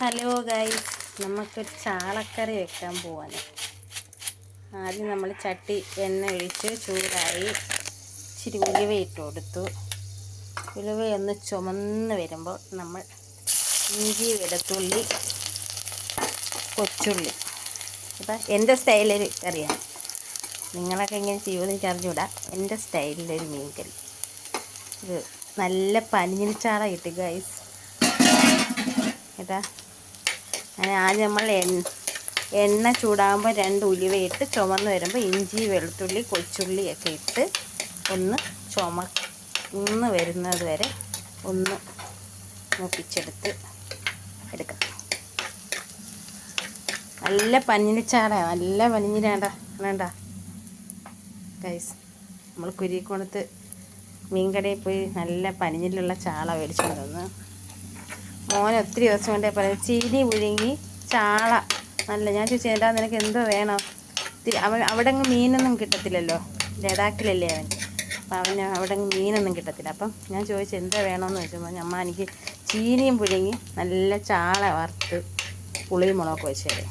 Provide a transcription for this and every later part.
Hello guys, നമുക്കൊരു ചാളക്കറി വെക്കാൻ പോവാണ്. ആദ്യം നമ്മൾ ചട്ടി എണ്ണ ഒഴിച്ച് ചൂടായി ഇച്ചിരി ഉലുവ ഇട്ട് കൊടുത്തു. ഉലുവ ഒന്ന് ചുമന്ന് വരുമ്പോൾ നമ്മൾ ഇഞ്ചി, വെളുത്തുള്ളി, കൊച്ചുള്ളി. അപ്പം എൻ്റെ സ്റ്റൈലിൽ കറിയാണ്. നിങ്ങളൊക്കെ ഇങ്ങനെ ചെയ്യുമെന്ന് എനിക്ക് അറിഞ്ഞൂടാ. എൻ്റെ സ്റ്റൈലിലൊരു മീൻ കറി. ഇത് നല്ല പനിഞ്ഞിൽ ചാള കിട്ടി ഗൈസ്. കേട്ടാ, അങ്ങനെ ആദ്യം നമ്മൾ എണ്ണ ചൂടാകുമ്പോൾ 2 ഉലുവയിട്ട് ചുമന്ന് വരുമ്പോൾ ഇഞ്ചി, വെളുത്തുള്ളി, കൊച്ചുള്ളിയൊക്കെ ഇട്ട് ഒന്ന് ചുമന്ന് വരുന്നത് വരെ ഒന്ന് മൂപ്പിച്ചെടുത്ത് എടുക്കണം. നല്ല പനിഞ്ഞിച്ചാട, നല്ല പനിഞ്ഞിരാണ്ട വേണ്ട ഗൈസ്. നമ്മൾ കുരിക്കോണത്ത് മീൻകടയിൽ പോയി നല്ല പനിഞ്ഞിലുള്ള ചാള മേടിച്ചുകൊണ്ട് വന്ന് മോനെ ഒത്തിരി ദിവസം കൊണ്ടേ പറയും ചീനി പുഴുങ്ങി ചാള നല്ല. ഞാൻ ചോദിച്ചു ഏട്ടാ നിനക്ക് എന്തോ വേണം? അവിടെ അങ്ങ് മീനൊന്നും കിട്ടത്തില്ലല്ലോ, ലഡാക്കിലല്ലേ അവൻ. അപ്പം അവന് അവിടെ അങ്ങ് മീനൊന്നും കിട്ടത്തില്ല. അപ്പം ഞാൻ ചോദിച്ചു എന്തോ വേണമെന്ന് ചോദിച്ചപ്പോൾ അമ്മ എനിക്ക് ചീനിയും പുഴുങ്ങി നല്ല ചാള വറുത്ത് പുളിയും മുളകൊക്കെ വെച്ചത്.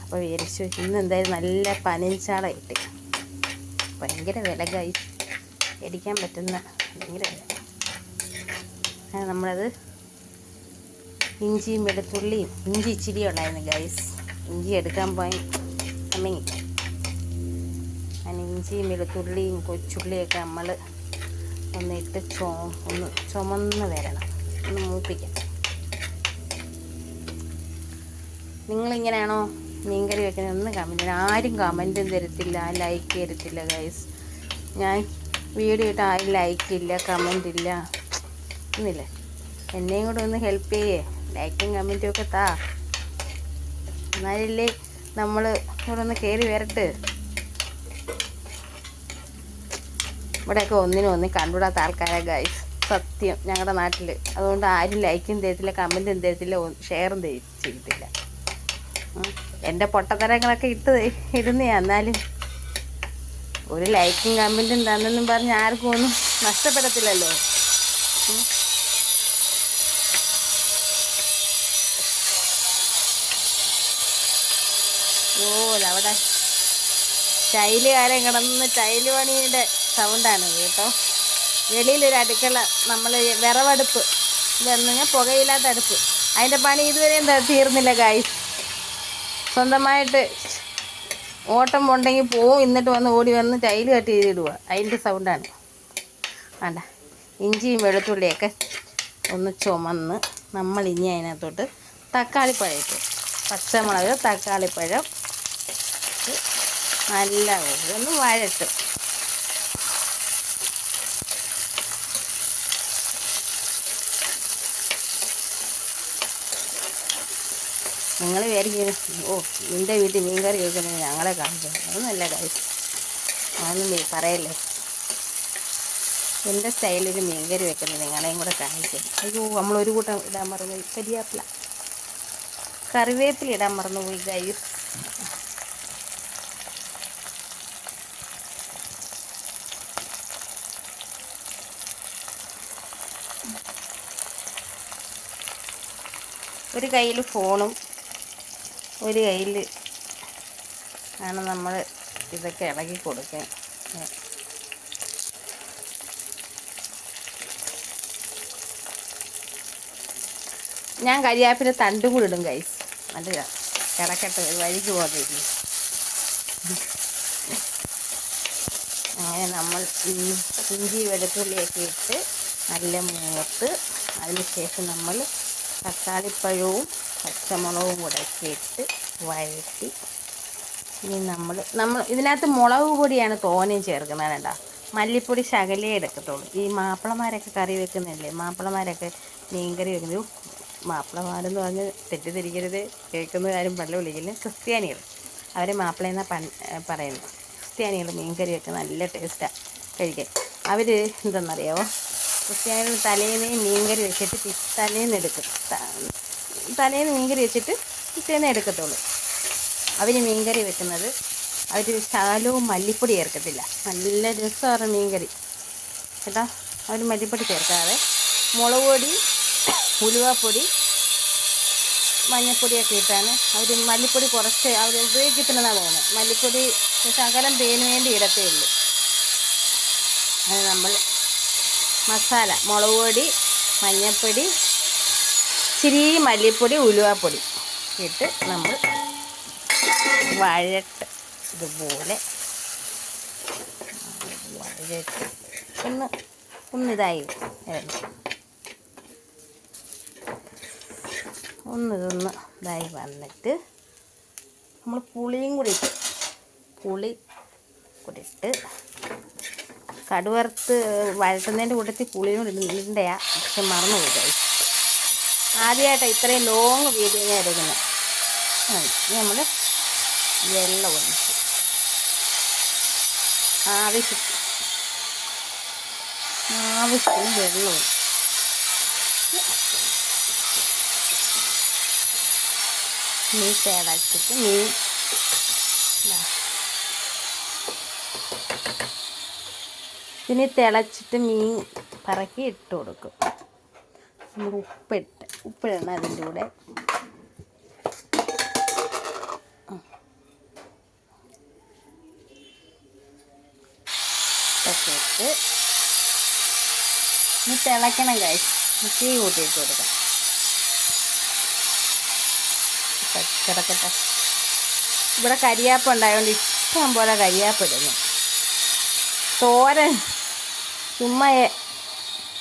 അപ്പോൾ വിചാരിച്ചു ഇന്ന് എന്തായാലും നല്ല പനിച്ചാള കിട്ടി. ഭയങ്കര വില ഗൈസ്, മേടിക്കാൻ പറ്റുന്ന ഭയങ്കര വില. നമ്മളത് ഇഞ്ചിയും വെളുത്തുള്ളിയും, ഇഞ്ചി ഇച്ചിരി ഉണ്ടായിരുന്നു ഗൈസ്. ഇഞ്ചി എടുക്കാൻ പോയി അമ്മങ്ങി. അതിന് ഇഞ്ചിയും വെളുത്തുള്ളിയും കൊച്ചുള്ളിയൊക്കെ നമ്മൾ ഒന്നിട്ട് ഒന്ന് ചുമന്ന് വരണം, ഒന്ന് മൂപ്പിക്കണം. നിങ്ങളിങ്ങനെയാണോ മീൻകറി വെക്കുന്നത്? ഒന്ന് കമൻറ്റ്. ആരും കമൻറ്റും തരത്തില്ല, ലൈക്ക് തരത്തില്ല ഗൈസ്. ഞാൻ വീഡിയോ ഇട്ട് ആരും ലൈക്കില്ല, കമൻ്റ് ഇല്ല എന്നില്ലേ. എന്നെയും കൂടെ ഒന്ന് ഹെൽപ്പ് ചെയ്യേ, ലൈക്കും കമൻറ്റും ഒക്കെ താ. എന്നാലല്ലേ നമ്മൾ ഇവിടെ ഒന്ന് കയറി വരട്ട്. ഇവിടെയൊക്കെ ഒന്നിനും കണ്ടുകൂടാത്ത ആൾക്കാരാ ഗൈസ്, സത്യം ഞങ്ങളുടെ നാട്ടിൽ. അതുകൊണ്ട് ആരും ലൈക്കും തരത്തില്ല, കമൻറ്റും തരത്തില്ല, ഷെയറും ചെയ്യത്തില്ല. എൻ്റെ പൊട്ടത്തരങ്ങളൊക്കെ ഇടുന്നതാണ്. എന്നാലും ഒരു ലൈക്കും കമൻറ്റും തന്നെന്നും പറഞ്ഞ് ആർക്കും ഒന്നും നഷ്ടപ്പെടത്തില്ലല്ലോ. ഓ, അവിടെ ടൈലുകാരൻ കിടന്ന് ടൈല് പണിയുടെ സൗണ്ടാണ് കേട്ടോ. വെളിയിലൊരു അടുക്കള, നമ്മൾ വിറവടുപ്പ്, ഇതെന്ന് പറഞ്ഞാൽ പുകയില്ലാത്ത അടുപ്പ്. അതിൻ്റെ പണി ഇതുവരെയും തീർന്നില്ല ഗൈസ്. സ്വന്തമായിട്ട് ഓട്ടം ഉണ്ടെങ്കിൽ പോവും, എന്നിട്ട് ഓടി വന്ന് ടൈല് കട്ട് ചെയ്തിടുക. അതിൻ്റെ സൗണ്ടാണ്. വേണ്ട, ഇഞ്ചിയും വെളുത്തുള്ളിയൊക്കെ ഒന്ന് ചുമന്ന് നമ്മൾ ഇനി അതിനകത്തോട്ട് തക്കാളിപ്പഴം ഇട്ടു, പച്ചമുളക്, തക്കാളിപ്പഴം നല്ല ഒന്ന് വഴട്ടും. നിങ്ങൾ വിചാരിക്കും ഓ നിൻ്റെ വീട്ടിൽ മീൻകറി വെക്കുന്നത് ഞങ്ങളെ കാണിക്കണം. അതൊന്നുമല്ല ഗൈസ്, അതൊന്നും പറയല്ലേ. എൻ്റെ സ്റ്റൈലൊരു മീൻകറി വെക്കുന്നത് നിങ്ങളെയും കൂടെ കാണിക്കും. അയ്യോ, നമ്മളൊരു കൂട്ടം ഇടാൻ മറന്നുപോയി, കരിയാപ്പില, കറിവേപ്പില ഇടാൻ മറന്നുപോയി ഗൈസ്. ഒരു കയ്യിൽ ഫോണും ഒരു കയ്യിൽ ആണ് നമ്മൾ ഇതൊക്കെ ഇളകി കൊടുക്കാൻ. ഞാൻ കരിയാപ്പില തണ്ടും കൂടി ഇടും ഗൈസ്, നല്ല കിടക്കട്ടെ, വഴിക്ക് പോകാതിരിക്കും. അങ്ങനെ നമ്മൾ ഇഞ്ചി വെളുത്തുള്ളിയൊക്കെ ഇട്ട് നല്ല മൂത്ത്, അതിന് ശേഷം നമ്മൾ തക്കാളിപ്പഴവും പച്ചമുളകും കൂടെ ഒക്കെ ഇട്ട് വഴറ്റി. ഇനി നമ്മൾ ഇതിനകത്ത് മുളക് പൊടിയാണ് തോനെയും ചേർക്കുന്നത് കേട്ടോ. മല്ലിപ്പൊടി ശകലേ എടുക്കത്തുള്ളൂ. ഈ മാപ്പിളമാരൊക്കെ കറി വെക്കുന്നില്ലേ, മാപ്പിളമാരൊക്കെ മീൻകറി വെക്കുന്നത്, മാപ്പിളമാരെന്ന് പറഞ്ഞ് തെറ്റിദ്ധരിക്കരുത്, കേൾക്കുന്ന കാര്യം പള്ളി വിളിക്കില്ല, ക്രിസ്ത്യാനികൾ. അവരെ മാപ്പിളയെന്നാണ് പറയുന്നത്. ക്രിസ്ത്യാനികൾ മീൻകറി വെക്കുന്നത് നല്ല ടേസ്റ്റാണ് കഴിക്കാൻ. അവർ എന്തെന്നറിയാമോ, ക്രിസ്ത്യാനികൾ തലേന്ന് മീൻകറി വെച്ചിട്ട് തലേന്ന് എടുക്കും. തലേന്ന് മീൻകറി വെച്ചിട്ട് പിറ്റേന്ന് എടുക്കത്തുള്ളൂ. അവർ മീൻകറി വെക്കുന്നത് അവർ ശകലവും മല്ലിപ്പൊടി ചേർക്കത്തില്ല. നല്ല രസമാണ് മീൻകറി കേട്ടോ. അവർ മല്ലിപ്പൊടി ചേർക്കാതെ മുളക് പൊടി, ഉലുവാപ്പൊടി, മഞ്ഞൾപ്പൊടിയൊക്കെ ഇട്ടാണ് അവർ മല്ലിപ്പൊടി കുറച്ച് അവർ ഉപയോഗിക്കത്തില്ലെന്നാണ് തോന്നുന്നത്. മല്ലിപ്പൊടി ശകലം തേന് വേണ്ടി ഇടത്തേ ഉള്ളൂ. അത് നമ്മൾ മസാല മുളക് പൊടി, മഞ്ഞൾപ്പൊടി, ഇച്ചിരി മല്ലിപ്പൊടി, ഉലുവാപ്പൊടി ഇട്ട് നമ്മൾ വഴട്ട് ഇതുപോലെ വഴട്ട് ഒന്നിതായി ഇതായി വന്നിട്ട് നമ്മൾ പുളിയും കൂടി ഇട്ട് കടുവറുത്ത് വഴട്ടുന്നതിൻ്റെ കൂട്ടത്തിൽ പുളിയും കൂടി ഇടണ്ടയാ, പക്ഷെ മറന്നു പോയി. ആദ്യമായിട്ടാണ് ഇത്രയും ലോങ് വീഡിയോ ഞാൻ എടുക്കുന്നത്. നമ്മൾ വെള്ളം ഒഴിച്ച് ആവശ്യത്തിന് വെള്ളം ഒഴിച്ച് മീൻ തിളച്ചിട്ട് ഇതിന് തിളച്ചിട്ട് മീൻ പറക്കി ഇട്ട് കൊടുക്കും. നമ്മൾ ഉപ്പിടണം അതിൻ്റെ കൂടെ. ഇട്ട് ഇനി തിളയ്ക്കണം കഴിച്ച് തീ കൂട്ടിയിട്ട് കൊടുക്കാം. കിടക്കട്ടെ. ഇവിടെ കരിയാപ്പ് ഉണ്ടായതുകൊണ്ട് ഇഷ്ടം പോലെ കരിയാപ്പ് ഇടുന്നു.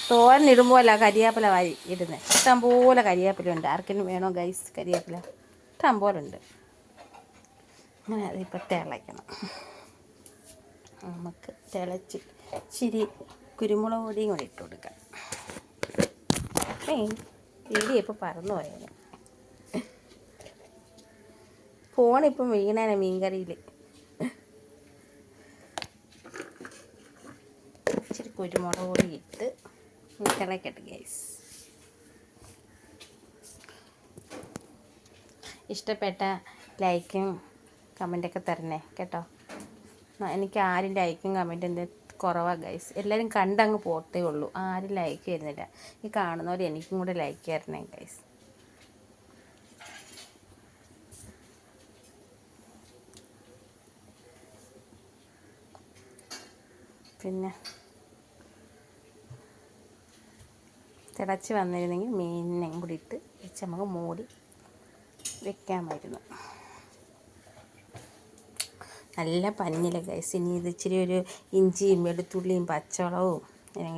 തോരൻ ഇടുമ്പോഴല്ല കരിയാപ്പില വാരി ഇടുന്നത്. ഇഷ്ടം പോലെ കരിയാപ്പിലുണ്ട്. ആർക്കെങ്കിലും വേണോ ഗൈസ് കരിയാപ്പില? ഇഷ്ടം പോലെ ഉണ്ട്. അങ്ങനെ അതിപ്പോൾ തിളയ്ക്കണം. നമുക്ക് തിളച്ച് ഇച്ചിരി കുരുമുളക് പൊടിയും കൂടി ഇട്ട് കൊടുക്കാം. വീഡിയോ ഇപ്പോൾ പറന്നു പോയത്. ഫോണിപ്പം വീണേനെ മീൻകറിയിൽ. ഇച്ചിരി കുരുമുളക് പൊടി ഇട്ട് തിളക്കട്ടെ ഗൈസ്. ഇഷ്ടപ്പെട്ട ലൈക്കും കമൻറ്റൊക്കെ തരണേ കേട്ടോ. എനിക്ക് ആരും ലൈക്കും കമൻറ്റും എന്ത് കുറവാണ് ഗൈസ്. എല്ലാവരും കണ്ടങ്ങ് പോത്തേ ഉള്ളൂ. ആരും ലൈക്ക് ചെയ്യുന്നില്ല. ഈ കാണുന്നവർ എനിക്കും കൂടെ ലൈക്ക് തരണേ ഗൈസ്. പിന്നെ തിളച്ച് വന്നിരുന്നെങ്കിൽ മീനിനെയും കൂടി ഇട്ട് വെച്ച് നമുക്ക് മൂടി വെക്കാമായിരുന്നു. നല്ല പഞ്ഞില ഗൈസ്. ഇനി ഇത് ഇച്ചിരി ഒരു ഇഞ്ചിയും വെളുത്തുള്ളിയും പച്ചമുളകും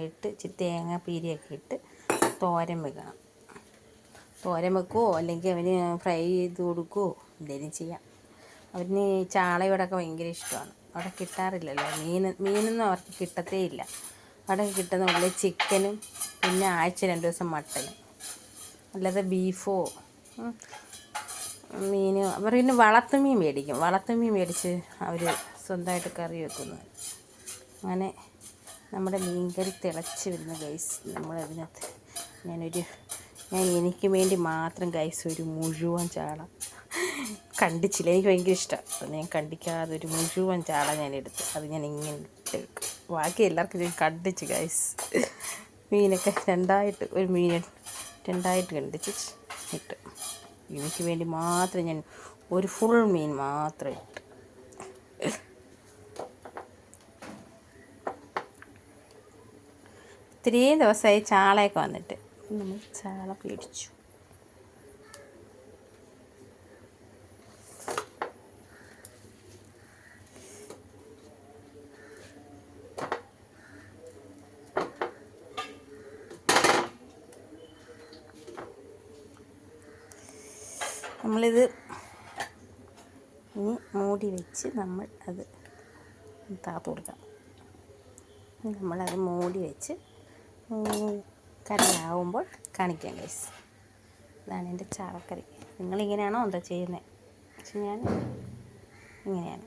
ഇട്ട് ഇച്ചിരി തേങ്ങ പീരിയൊക്കെ ഇട്ട് തോരൻ വെക്കണം. തോരൻ വെക്കുമോ അല്ലെങ്കിൽ അവന് ഫ്രൈ ചെയ്ത് കൊടുക്കുമോ എന്തെങ്കിലും ചെയ്യാം. അവന് ചാളയോടൊക്കെ ഭയങ്കര ഇഷ്ടമാണ്. അവിടെ കിട്ടാറില്ലല്ലോ മീനൊന്നും അവർക്ക് കിട്ടത്തേ ഇല്ല. അവിടെ കിട്ടുന്ന ഉള്ളിൽ ചിക്കനും പിന്നെ ആഴ്ച 2 ദിവസം മട്ടനും, അല്ലാതെ ബീഫോ മീൻ അവർ പിന്നെ വളർത്തുമീൻ മേടിക്കും. വളർത്തുമീൻ മേടിച്ച് അവർ സ്വന്തമായിട്ട് കറി വെക്കുന്നത്. അങ്ങനെ നമ്മുടെ മീൻകറി തിളച്ച് വരുന്ന ഗൈസ്. നമ്മളതിനകത്ത് ഞാൻ എനിക്ക് വേണ്ടി മാത്രം ഗൈസ് ഒരു മുഴുവൻ ചാള കണ്ടിച്ചില്ല. എനിക്ക് ഭയങ്കര ഇഷ്ടമാണ്. അത് ഞാൻ കണ്ടിക്കാതെ ഒരു മുഴുവൻ ചാള ഞാൻ എടുത്ത് അത് ഞാൻ ഇങ്ങനെ ഇട്ട് വെക്കും. ബാക്കി എല്ലാവർക്കും ഞാൻ കണ്ടിച്ച് ഗൈസ്. മീനൊക്കെ ഒരു മീൻ 2 കണ്ടിച്ച് ഇട്ട് എനിക്ക് വേണ്ടി മാത്രം ഞാൻ ഒരു ഫുൾ മീൻ മാത്രം ഇട്ട്. ഇത്രയും ദിവസമായി ചാളയൊക്കെ വന്നിട്ട് നമ്മൾ ചാള പേടിച്ചു. നമ്മളിത് ഇനി മൂടി വെച്ച് നമ്മൾ അത് താത്തു കൊടുക്കാം. നമ്മളത് മൂടി വെച്ച് കറിയാവുമ്പോൾ കാണിക്കാം ഗൈസ്. ഇതാണ് എൻ്റെ ചാളക്കറി. നിങ്ങളിങ്ങനെയാണോ എന്താ ചെയ്യുന്നത്? പക്ഷെ ഞാൻ ഇങ്ങനെയാണ്.